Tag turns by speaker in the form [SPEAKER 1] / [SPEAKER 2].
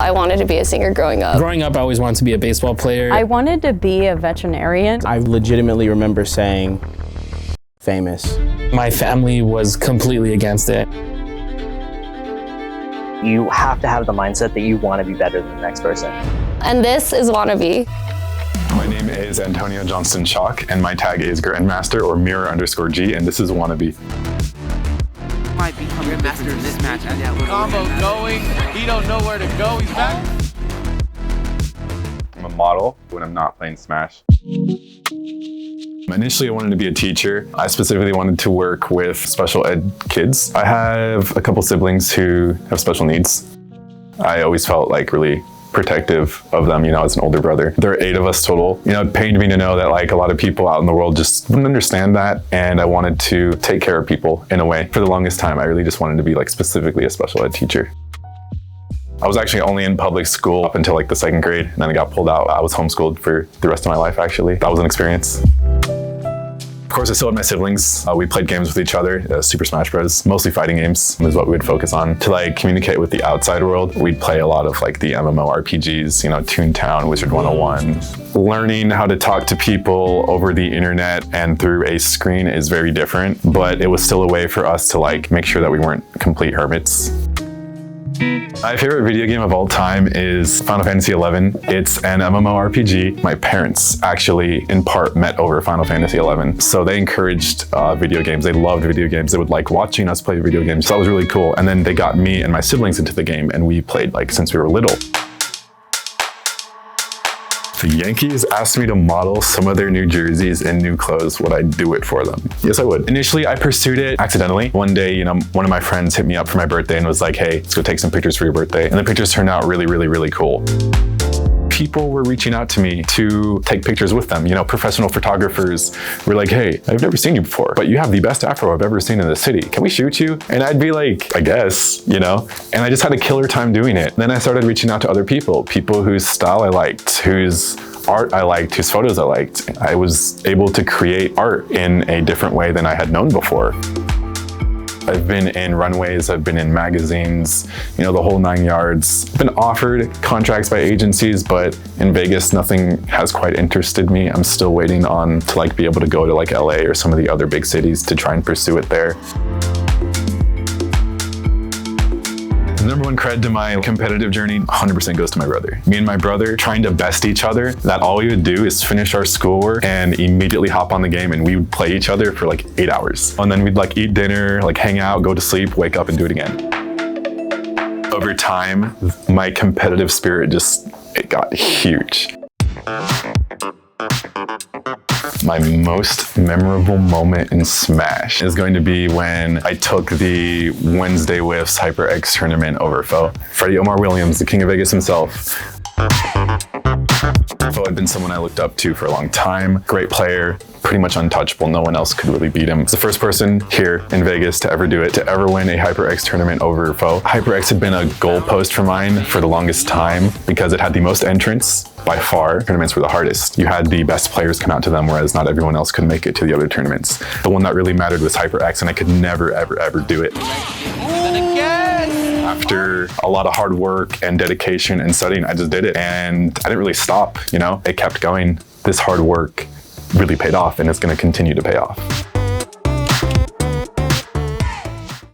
[SPEAKER 1] I wanted to be a singer growing up.
[SPEAKER 2] Growing up, I always wanted to be a baseball player.
[SPEAKER 3] I wanted to be a veterinarian.
[SPEAKER 4] I legitimately remember saying, famous.
[SPEAKER 2] My family was completely against it.
[SPEAKER 5] You have to have the mindset that you want to be better than the next person.
[SPEAKER 1] And this is Wannabe.
[SPEAKER 6] My name is Antonio Johnston Chalk, and my tag is Grandmaster or Mirror_G, and this is Wannabe.
[SPEAKER 7] Might become Grandmaster in this match. Combo going. He don't know where to go. He's back.
[SPEAKER 6] I'm a model when I'm not playing Smash. Initially, I wanted to be a teacher. I specifically wanted to work with special ed kids. I have a couple siblings who have special needs. I always felt like really protective of them, as an older brother. There are 8 of us total. It pained me to know that a lot of people out in the world just wouldn't understand that, and I wanted to take care of people in a way. For the longest time, I really just wanted to be specifically a special ed teacher. I was actually only in public school up until the 2nd grade, and then I got pulled out. I was homeschooled for the rest of my life, actually. That was an experience. Of course, I still had my siblings. We played games with each other, Super Smash Bros. Mostly fighting games is what we would focus on. To communicate with the outside world, we'd play a lot of the MMORPGs, Toontown, Wizard 101. Learning how to talk to people over the internet and through a screen is very different, but it was still a way for us to make sure that we weren't complete hermits. My favorite video game of all time is Final Fantasy XI. It's an MMORPG. My parents actually, in part, met over Final Fantasy XI. So they encouraged video games. They loved video games. They would like watching us play video games. So that was really cool. And then they got me and my siblings into the game, and we played since we were little. The Yankees asked me to model some of their new jerseys and new clothes. Would I do it for them? Yes, I would. Initially, I pursued it accidentally. One day, one of my friends hit me up for my birthday and was like, hey, let's go take some pictures for your birthday. And the pictures turned out really, really, really cool. People were reaching out to me to take pictures with them. Professional photographers were like, hey, I've never seen you before, but you have the best afro I've ever seen in the city. Can we shoot you? And I'd be like, I guess, and I just had a killer time doing it. Then I started reaching out to other people whose style I liked, whose art I liked, whose photos I liked. I was able to create art in a different way than I had known before. I've been in runways, I've been in magazines, the whole 9 yards. I've been offered contracts by agencies, but in Vegas, nothing has quite interested me. I'm still waiting on to be able to go to LA or some of the other big cities to try and pursue it there. The number one cred to my competitive journey 100% goes to my brother. Me and my brother trying to best each other, that all we would do is finish our schoolwork and immediately hop on the game, and we would play each other for 8 hours. And then we'd eat dinner, hang out, go to sleep, wake up and do it again. Over time, my competitive spirit it got huge. My most memorable moment in Smash is going to be when I took the Wednesday Whiffs HyperX tournament over Foe. Freddie Omar Williams, the King of Vegas himself. Foe had been someone I looked up to for a long time. Great player, pretty much untouchable. No one else could really beat him. He's the first person here in Vegas to ever do it, to ever win a HyperX tournament over Foe. HyperX had been a goalpost for mine for the longest time because it had the most entrants. By far, tournaments were the hardest. You had the best players come out to them, whereas not everyone else could make it to the other tournaments. The one that really mattered was HyperX, and I could never, ever, ever do it. After a lot of hard work and dedication and studying, I just did it, and I didn't really stop, It kept going. This hard work really paid off, and it's going to continue to pay off.